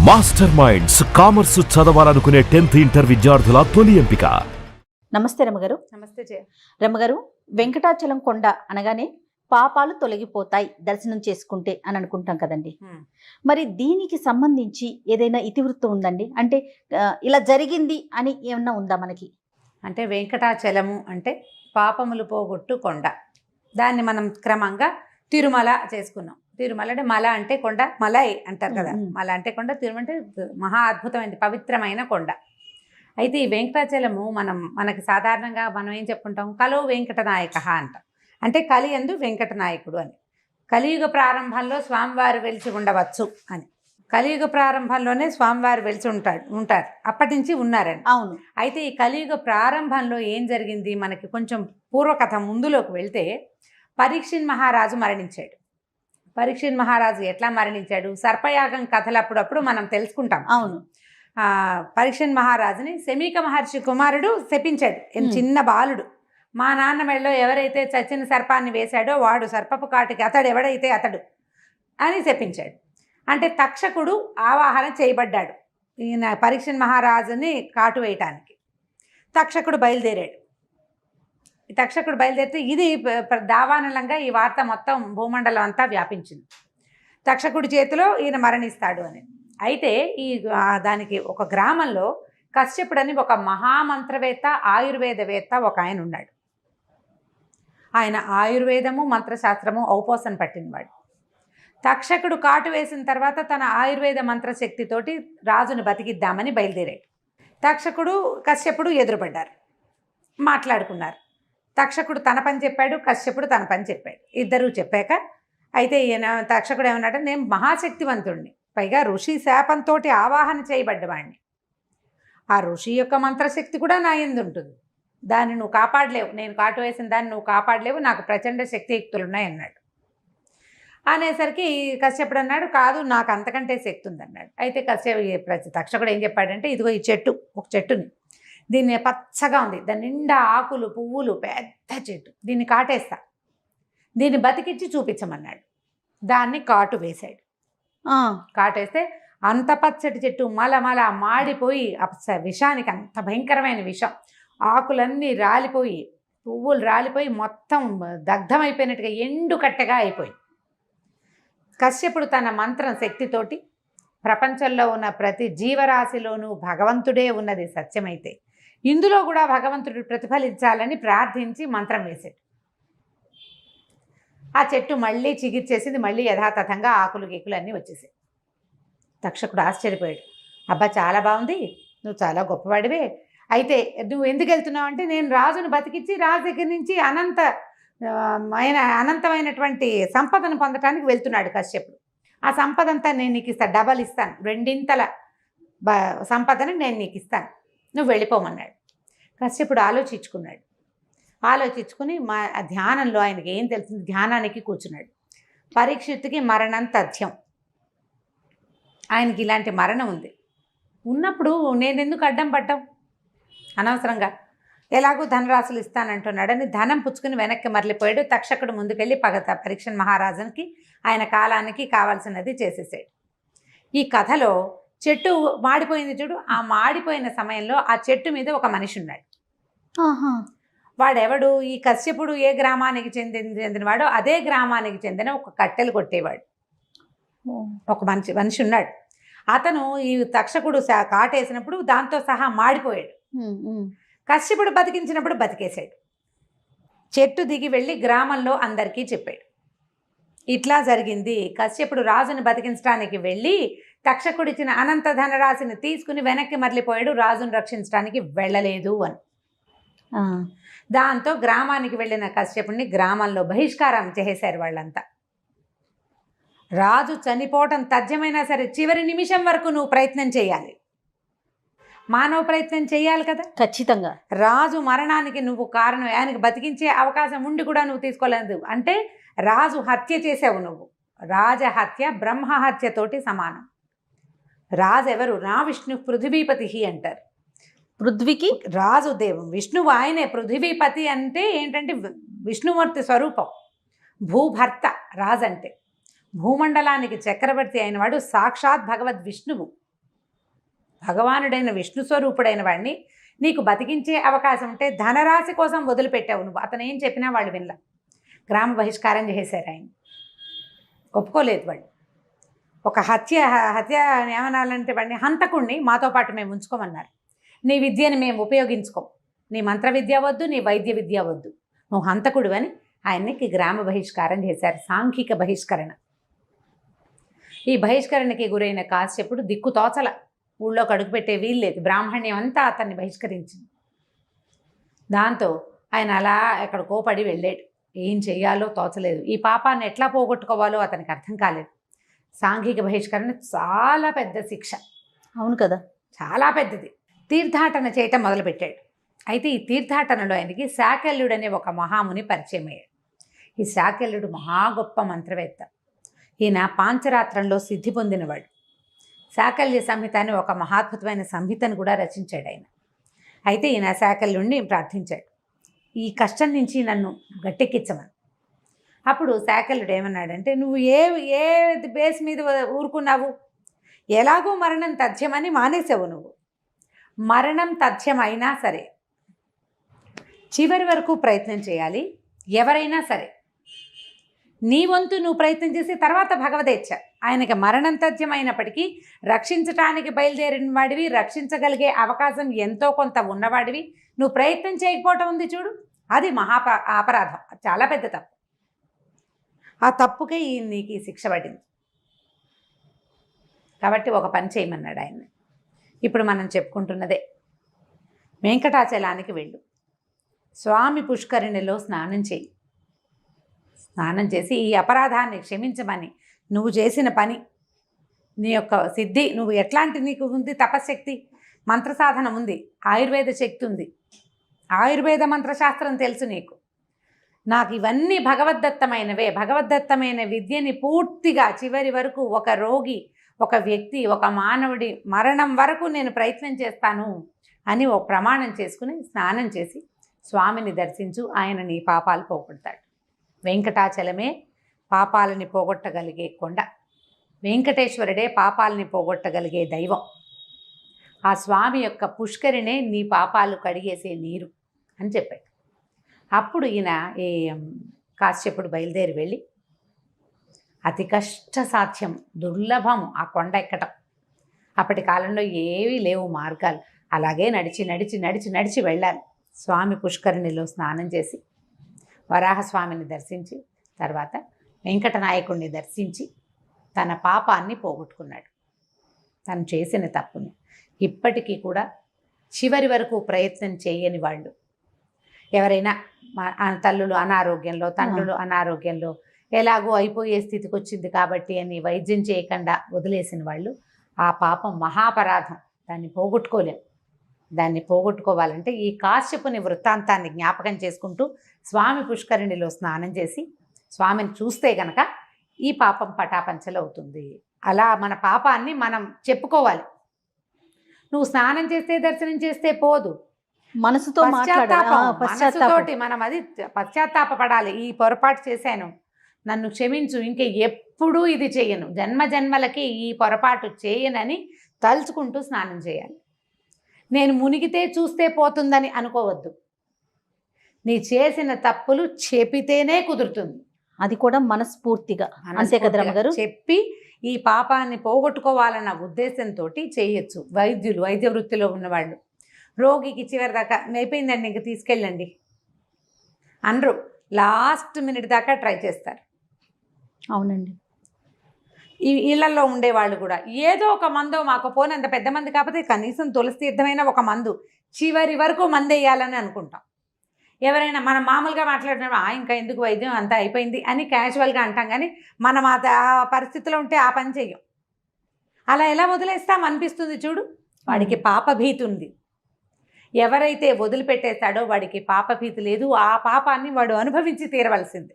Master minds commerce చదవాలనుకునే 10th inter విద్యార్థుల తొలి ఎంపిక. నమస్తే రమ్మగారు. నమస్తే జయ. రమ్మగారు, వెంకటాచలం కొండ అనగానే పాపాలు తొలగిపోతాయి దర్శనం చేసుకుంటే అని అనుకుంటాం కదండి. మరి దీనికి సంబంధించి ఏదైనా ఇతివృత్తం ఉందండి? అంటే ఇలా జరిగింది అని ఏమన్నా ఉందా మనకి? అంటే వెంకటాచలము అంటే పాపములు పోగొట్టు కొండ. దాన్ని మనం క్రమంగా తిరుమల చేసుకున్నాం. తిరుమల అంటే మల అంటే కొండ, మలై అంటారు కదా. మల అంటే కొండ, తిరుమల అంటే మహా అద్భుతమైనది, పవిత్రమైన కొండ. అయితే ఈ వెంకటాచలము మనకి సాధారణంగా మనం ఏం చెప్పుకుంటాం, కలో వెంకటనాయక అంటాం. అంటే కలి యందు వెంకటనాయకుడు అని. కలియుగ ప్రారంభంలో స్వామివారు వెలిసి ఉండవచ్చు అని. కలియుగ ప్రారంభంలోనే స్వామివారు వెలిసి ఉంటారు. అప్పటి నుంచి ఉన్నారండి. అవును. అయితే ఈ కలియుగ ప్రారంభంలో ఏం జరిగింది, మనకి కొంచెం పూర్వకథ ముందులోకి వెళ్తే పరీక్షిత్ మహారాజు మరణించాడు. పరీక్షిత్ మహారాజు ఎట్లా మరణించాడు, సర్పయాగం కథలు అప్పుడప్పుడు మనం తెలుసుకుంటాం. అవును. పరీక్షిత్ మహారాజుని శమీక మహర్షి కుమారుడు శపించాడు. చిన్న బాలుడు, మా నాన్న మెడలో ఎవరైతే చచ్చిన సర్పాన్ని వేశాడో వాడు సర్పపు కాటికి ఎవడైతే అతడు అని శపించాడు. అంటే తక్షకుడు ఆవాహన చేయబడ్డాడు ఈయన పరీక్షిత్ మహారాజుని కాటు వేయటానికి. తక్షకుడు బయలుదేరాడు. ఈ తక్షకుడు బయలుదేరితే ఇది దావానలంగా ఈ వార్త మొత్తం భూమండలం అంతా వ్యాపించింది. తక్షకుడి చేతిలో ఈయన మరణిస్తాడు అని. అయితే దానికి ఒక గ్రామంలో కశ్యపుడని ఒక మహామంత్రవేత్త, ఆయుర్వేదవేత్త ఒక ఆయన ఉన్నాడు. ఆయన ఆయుర్వేదము మంత్రశాస్త్రము ఔపోసన పట్టినవాడు. తక్షకుడు కాటు వేసిన తర్వాత తన ఆయుర్వేద మంత్రశక్తితోటి రాజును బతికిద్దామని బయలుదేరాడు. తక్షకుడు కశ్యపుడు ఎదురుపడ్డారు, మాట్లాడుకున్నారు. తక్షకుడు తన పని చెప్పాడు, కశ్యపుడు తన పని చెప్పాడు. ఇద్దరూ చెప్పాక అయితే ఈయన తక్షకుడు ఏమన్నాడు, నేను మహాశక్తివంతుడిని, పైగా ఋషి శాపంతో ఆవాహన చేయబడ్డవాడిని. ఆ ఋషి యొక్క మంత్రశక్తి కూడా నా యందు ఉంటుంది, దాన్ని నువ్వు కాపాడలేవు, నేను కాటు వేసిన దాన్ని నువ్వు కాపాడలేవు, నాకు ప్రచండ శక్తియుక్తులు ఉన్నాయి అన్నాడు. అనేసరికి కశ్యపుడు అన్నాడు, కాదు నాకు అంతకంటే శక్తి ఉందన్నాడు. అయితే తక్షకుడు ఏం చెప్పాడంటే, ఇదిగో ఈ చెట్టు, ఒక చెట్టుని, దీన్ని పచ్చగా ఉంది, దాని నిండా ఆకులు పువ్వులు, పెద్ద చెట్టు, దీన్ని కాటేస్తా, దీన్ని బతికిచ్చి చూపించమన్నాడు. దాన్ని కాటు వేశాడు. కాటేస్తే అంత పచ్చటి చెట్టు మలమల మాడిపోయి విషానికి, అంత భయంకరమైన విషం, ఆకులన్నీ రాలిపోయి పువ్వులు రాలిపోయి మొత్తం దగ్ధమైపోయినట్టుగా ఎండు కట్టెగా అయిపోయి. కశ్యపుడు తన మంత్రం శక్తితోటి ప్రపంచంలో ఉన్న ప్రతి జీవరాశిలోనూ భగవంతుడే ఉన్నది సత్యమైతే ఇందులో కూడా భగవంతుడు ప్రతిఫలించాలని ప్రార్థించి మంత్రం వేశాడు. ఆ చెట్టు మళ్ళీ చిగిర్చేసింది, మళ్ళీ యథాతథంగా ఆకులు గీకులు అన్నీ వచ్చేసాయి. తక్షకుడు ఆశ్చర్యపోయాడు, అబ్బా చాలా బాగుంది, నువ్వు చాలా గొప్పవాడివే, అయితే నువ్వు ఎందుకు వెళ్తున్నావు అంటే, నేను రాజును బతికించి రాజు దగ్గర నుంచి అనంతమైనటువంటి సంపదను పొందటానికి వెళ్తున్నాడు కశ్యపుడు. ఆ సంపద అంతా నేను నీకు ఇస్తాను, డబల్ ఇస్తాను, రెండింతల సంపదను నేను నీకు ఇస్తాను, నువ్వు వెళ్ళిపోమన్నాడు. కశ్యపుడు ఆలోచించుకున్నాడు. ఆలోచించుకుని ధ్యానంలో ఆయనకి ఏం తెలిసింది, ధ్యానానికి కూర్చున్నాడు. పరీక్షిత్తుకి మరణం తథ్యం, ఆయనకి ఇలాంటి మరణం ఉంది, ఉన్నప్పుడు నేను ఎందుకు అడ్డం పడ్డాం అనవసరంగా, ఎలాగో ధనరాశులు ఇస్తానంటున్నాడని ధనం పుచ్చుకుని వెనక్కి మరలిపోయాడు. తక్షకుడు ముందుకెళ్ళి పరీక్షిత్ మహారాజునికి ఆయన కాలానికి కావాల్సినది చేసేసాడు. ఈ కథలో చెట్టు మాడిపోయింది చూడు, ఆ మాడిపోయిన సమయంలో ఆ చెట్టు మీద ఒక మనిషి ఉన్నాడు. వాడెవడు, ఈ కశ్యపుడు ఏ గ్రామానికి చెందినవాడో అదే గ్రామానికి చెందిన ఒక కట్టెలు కొట్టేవాడు ఒక మనిషి ఉన్నాడు. అతను ఈ తక్షకుడు కాటేసినప్పుడు దాంతో సహా మాడిపోయాడు. కశ్యపుడు బతికించినప్పుడు బతికేశాడు. చెట్టు దిగి వెళ్ళి గ్రామంలో అందరికీ చెప్పాడు, ఇట్లా జరిగింది, కశ్యపుడు రాజుని బతికించడానికి వెళ్ళి తక్షకుడు ఇచ్చిన అనంత ధనరాశిని తీసుకుని వెనక్కి మరలిపోయాడు, రాజును రక్షించడానికి వెళ్ళలేదు అని. దాంతో గ్రామానికి వెళ్ళిన కశ్యపుడిని గ్రామంలో బహిష్కారం చేసేశారు వాళ్ళంతా. రాజు చనిపోవటం తథ్యమైనా సరే చివరి నిమిషం వరకు నువ్వు ప్రయత్నం చేయాలి, మానవ ప్రయత్నం చేయాలి కదా. ఖచ్చితంగా రాజు మరణానికి నువ్వు కారణం, ఆయనకు బతికించే అవకాశం ఉండి కూడా నువ్వు తీసుకోలేదు అంటే రాజు హత్య చేసావు నువ్వు. రాజహత్య బ్రహ్మహత్యతోటి సమానం. రాజు ఎవరు, నా విష్ణు పృథివీపతి అంటారు. పృథ్వీకి రాజు విష్ణువు ఆయనే. పృథివీపతి అంటే ఏంటంటే విష్ణుమూర్తి స్వరూపం, భూభర్త రాజు అంటే. భూమండలానికి చక్రవర్తి అయినవాడు సాక్షాత్ భగవద్ విష్ణువు. భగవానుడైన విష్ణు స్వరూపుడైన వాడిని నీకు బతికించే అవకాశం ఉంటే ధనరాశి కోసం వదిలిపెట్టావు నువ్వు. అతను ఏం చెప్పినా వాళ్ళు వినలా. గ్రామ బహిష్కారం చేశారు ఆయన. ఒప్పుకోలేదు వాళ్ళు. ఒక హత్య ఏమనాలంటే వాడిని హంతకుణ్ణి మాతో పాటు మేము ఉంచుకోమన్నారు. నీ విద్యని మేము ఉపయోగించుకోం, నీ మంత్ర విద్య వద్దు, నీ వైద్య విద్య వద్దు, నువ్వు హంతకుడు అని ఆయనకి గ్రామ బహిష్కారం చేశారు. సాంఘిక బహిష్కరణ. ఈ బహిష్కరణకి గురైన కాశ్యపుడు దిక్కు తోచల, ఊళ్ళోకి అడుగుపెట్టే వీల్లేదు. బ్రాహ్మణ్యం అంతా అతన్ని బహిష్కరించింది. దాంతో ఆయన అలా ఎక్కడికో పడి వెళ్ళాడు. ఏం చెయ్యాలో తోచలేదు. ఈ పాపాన్ని ఎట్లా పోగొట్టుకోవాలో అతనికి అర్థం కాలేదు. సాంఘిక బహిష్కరణ చాలా పెద్ద శిక్ష. అవును కదా, చాలా పెద్దది. తీర్థాటన చేయటం మొదలుపెట్టాడు. అయితే ఈ తీర్థాటనలో ఆయనకి శాకల్యుడు అనే ఒక మహాముని పరిచయం అయ్యాడు. ఈ శాకల్యుడు మహా గొప్ప మంత్రవేత్త. ఈయన పాంచరాత్రంలో సిద్ధి పొందినవాడు. శాకల్య సంహిత అని ఒక మహాద్భుతమైన సంహితను కూడా రచించాడు ఆయన. అయితే ఈయన శాకల్యుడిని ప్రార్థించాడు, ఈ కష్టం నుంచి నన్ను గట్టెక్కించమని. అప్పుడు శాకల్యుడు ఏమన్నాడంటే, నువ్వు ఏ బేస్ మీద ఊరుకున్నావు? ఎలాగో మరణం తథ్యమని మానేసావు నువ్వు. మరణం తథ్యం అయినా సరే చివరి వరకు ప్రయత్నం చేయాలి. ఎవరైనా సరే నీ వంతు నువ్వు ప్రయత్నం చేసి తర్వాత భగవదేచ్ఛ. ఆయనకి మరణం తథ్యం అయినప్పటికీ రక్షించటానికి బయలుదేరిన వాడివి, రక్షించగలిగే అవకాశం ఎంతో కొంత ఉన్నవాడివి, నువ్వు ప్రయత్నం చేయకపోవటం ఉంది చూడు, అది అపరాధం. చాలా పెద్ద తప్పు. ఆ తప్పుకే నీకు ఈ శిక్ష పడింది. కాబట్టి ఒక పని చేయమన్నాడు ఆయన. ఇప్పుడు మనం చెప్పుకుంటున్నదే, వెంకటాచలానికి వెళ్ళు, స్వామి పుష్కరిణిలో స్నానం చేయి. స్నానం చేసి ఈ అపరాధాన్ని క్షమించమని, నువ్వు చేసిన పని, నీ యొక్క సిద్ధి, నువ్వు ఎట్లాంటి నీకు ఉంది, తపశ్శక్తి, మంత్ర సాధన ఉంది, ఆయుర్వేద శక్తి ఉంది, ఆయుర్వేద మంత్రశాస్త్రం తెలుసు నీకు. నాకు ఇవన్నీ భగవద్దత్తమైనవే. భగవద్దత్తమైన విద్యని పూర్తిగా చివరి వరకు ఒక రోగి, ఒక వ్యక్తి, ఒక మానవుడి మరణం వరకు నేను ప్రయత్నం చేస్తాను అని ఒక ప్రమాణం చేసుకుని స్నానం చేసి స్వామిని దర్శించు. ఆయన నీ పాపాలు పోగొడతాడు. వెంకటాచలమే పాపాలని పోగొట్టగలిగే కొండ. వెంకటేశ్వరుడే పాపాలని పోగొట్టగలిగే దైవం. ఆ స్వామి యొక్క పుష్కరిణే నీ పాపాలు కడిగేసే నీరు అని చెప్పాడు. అప్పుడు ఈయన ఈ కాశ్యపుడు బయలుదేరి వెళ్ళి, అతి కష్ట సాధ్యం, దుర్లభం ఆ కొండ ఎక్కటం. అప్పటి కాలంలో ఏవీ లేవు మార్గాలు. అలాగే నడిచి నడిచి నడిచి నడిచి వెళ్ళాలి. స్వామి పుష్కరిణిలో స్నానం చేసి వరాహస్వామిని దర్శించి తర్వాత వెంకటనాయకుడిని దర్శించి తన పాపాన్ని పోగొట్టుకున్నాడు, తను చేసిన తప్పుని. ఇప్పటికీ కూడా చివరి వరకు ప్రయత్నం చేయని వాళ్ళు ఎవరైనా, తల్లులు అనారోగ్యంలో, తండ్రులు అనారోగ్యంలో, ఎలాగో అయిపోయే స్థితికి వచ్చింది కాబట్టి అని వైద్యం చేయకుండా వదిలేసిన వాళ్ళు, ఆ పాపం మహాపరాధం, దాన్ని పోగొట్టుకోలేం. దాన్ని పోగొట్టుకోవాలంటే ఈ కాశ్యపుని వృత్తాంతాన్ని జ్ఞాపకం చేసుకుంటూ స్వామి పుష్కరిణిలో స్నానం చేసి స్వామిని చూస్తే గనక ఈ పాపం పటాపంచలవుతుంది. అలా మన పాపాన్ని మనం చెప్పుకోవాలి. నువ్వు స్నానం చేస్తే, దర్శనం చేస్తే పోదు, మనసుతో మనసుతోటి మనం అది పశ్చాత్తాపపడాలి. ఈ పొరపాటు చేశాను, నన్ను క్షమించు, ఇంక ఎప్పుడూ ఇది చేయను, జన్మ జన్మలకి ఈ పొరపాటు చేయనని తలుచుకుంటూ స్నానం చేయాలి. నేను మునిగితే చూస్తే పోతుందని అనుకోవద్దు. నీ చేసిన తప్పులు చెప్పితేనే కుదురుతుంది. అది కూడా మనస్ఫూర్తిగా, అంతే కదా రమ్మగారు, చెప్పి ఈ పాపాన్ని పోగొట్టుకోవాలన్న ఉద్దేశంతో చేయొచ్చు. వైద్యులు, వైద్య వృత్తిలో ఉన్నవాళ్ళు రోగికి చివరి దాకా అయిపోయిందండి ఇంక తీసుకెళ్ళండి అనరు, లాస్ట్ మినిట్ దాకా ట్రై చేస్తారు. అవునండి. ఈ ఇళ్లలో ఉండేవాళ్ళు కూడా ఏదో ఒక మందో, మాకు పోనంత పెద్ద మంది కాకపోతే కనీసం తులసి తీర్థమైన ఒక మందు, చివరి వరకు మందు వేయాలని అనుకుంటాం. ఎవరైనా మనం మామూలుగా మాట్లాడినప్పుడు ఇంకా ఎందుకు వైద్యం అంతా అయిపోయింది అని క్యాజువల్గా అంటాం, కానీ మనం ఆ పరిస్థితిలో ఉంటే ఆ పని చెయ్యం. అలా ఎలా వదిలేస్తాం అనిపిస్తుంది చూడు. వాడికి పాపభీతి ఉంది. ఎవరైతే వదిలిపెట్టేస్తాడో వాడికి పాపభీతి లేదు. ఆ పాపాన్ని వాడు అనుభవించి తీరవలసింది,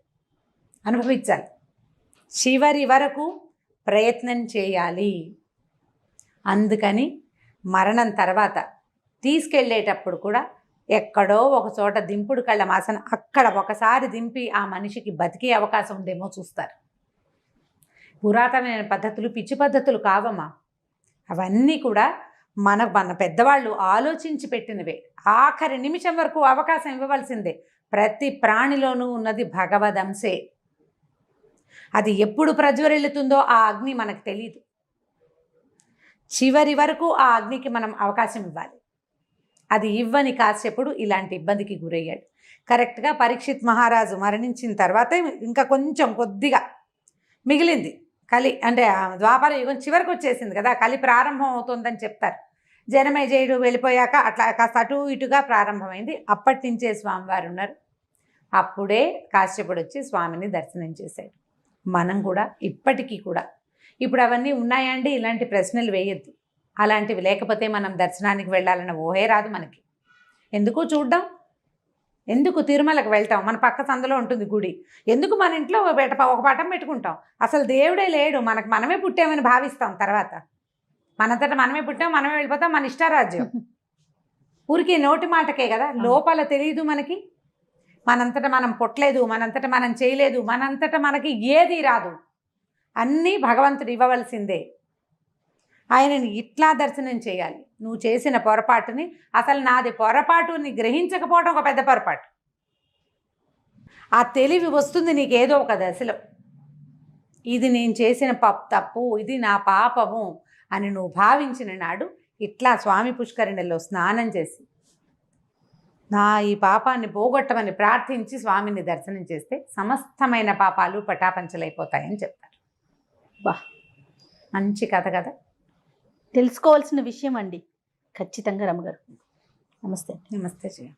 అనుభవించాలి. చివరి వరకు ప్రయత్నం చేయాలి. అందుకని మరణం తర్వాత తీసుకెళ్ళేటప్పుడు కూడా ఎక్కడో ఒక చోట దింపుడు కళ్ళ మాసన అక్కడ ఒకసారి దింపి ఆ మనిషికి బతికే అవకాశం ఉందేమో చూస్తారు. పురాతనమైన పద్ధతులు పిచ్చి పద్ధతులు కావమ్మా. అవన్నీ కూడా మన పెద్దవాళ్ళు ఆలోచించి పెట్టినవే. ఆఖరి నిమిషం వరకు అవకాశం ఇవ్వవలసిందే. ప్రతి ప్రాణిలోనూ ఉన్నది భగవదంశే. అది ఎప్పుడు ప్రజ్వరిల్లుతుందో ఆ అగ్ని మనకు తెలియదు. చివరి వరకు ఆ అగ్నికి మనం అవకాశం ఇవ్వాలి. అది ఇవ్వని కాశ్యపుడు ఇలాంటి ఇబ్బందికి గురయ్యాడు. కరెక్ట్గా పరీక్షిత్ మహారాజు మరణించిన తర్వాత ఇంకా కొంచెం కొద్దిగా మిగిలింది. కలి అంటే ద్వాపర యుగం చివరికి వచ్చేసింది కదా, కలి ప్రారంభం అవుతుందని చెప్తారు. జనమేజయుడు వెళ్ళిపోయాక అట్లా కాస్త అటు ఇటుగా ప్రారంభమైంది. అప్పటి నుంచే స్వామివారు ఉన్నారు. అప్పుడే కాశ్యపుడు వచ్చి స్వామిని దర్శనం చేశాడు. మనం కూడా ఇప్పటికీ కూడా ఇప్పుడు అవన్నీ ఉన్నాయండి, ఇలాంటి ప్రశ్నలు వేయొద్దు. అలాంటివి లేకపోతే మనం దర్శనానికి వెళ్ళాలన్న ఊహే రాదు మనకి. ఎందుకు చూడ్డం, ఎందుకు తిరుమలకు వెళ్తాం, మన పక్క సందులో ఉంటుంది గుడి, ఎందుకు మన ఇంట్లో ఒక పటం పెట్టుకుంటాం. అసలు దేవుడే లేడు, మనమే పుట్టామని భావిస్తాం. తర్వాత మనంతటా మనమే పుట్టాం, మనమే వెళ్ళిపోతాం, మన ఇష్టారాజ్యం. ఊరికి నోటి మాటకే కదా, లోపల తెలియదు మనకి. మనంతటా మనం పుట్టలేదు, మనంతటా మనం చేయలేదు, మనంతటా మనకి ఏది రాదు. అన్నీ భగవంతుడు ఇవ్వవలసిందే. ఆయనని ఇట్లా దర్శనం చేయాలి. నువ్వు చేసిన పొరపాటుని, అసలు నాది పొరపాటుని గ్రహించకపోవడం ఒక పెద్ద పొరపాటు. ఆ తెలివి వస్తుంది నీకేదో ఒక దశలో, ఇది నేను చేసిన తప్పు, ఇది నా పాపము అని నువ్వు భావించిన నాడు ఇట్లా స్వామి పుష్కరిణిలో స్నానం చేసి నా ఈ పాపాన్ని పోగొట్టమని ప్రార్థించి స్వామిని దర్శనం చేస్తే సమస్తమైన పాపాలు పటాపంచలైపోతాయని చెప్తారు. బా, మంచి కథ కదా, తెలుసుకోవాల్సిన విషయం అండి. ఖచ్చితంగా రమ్మగారు. నమస్తే. నమస్తే జయ.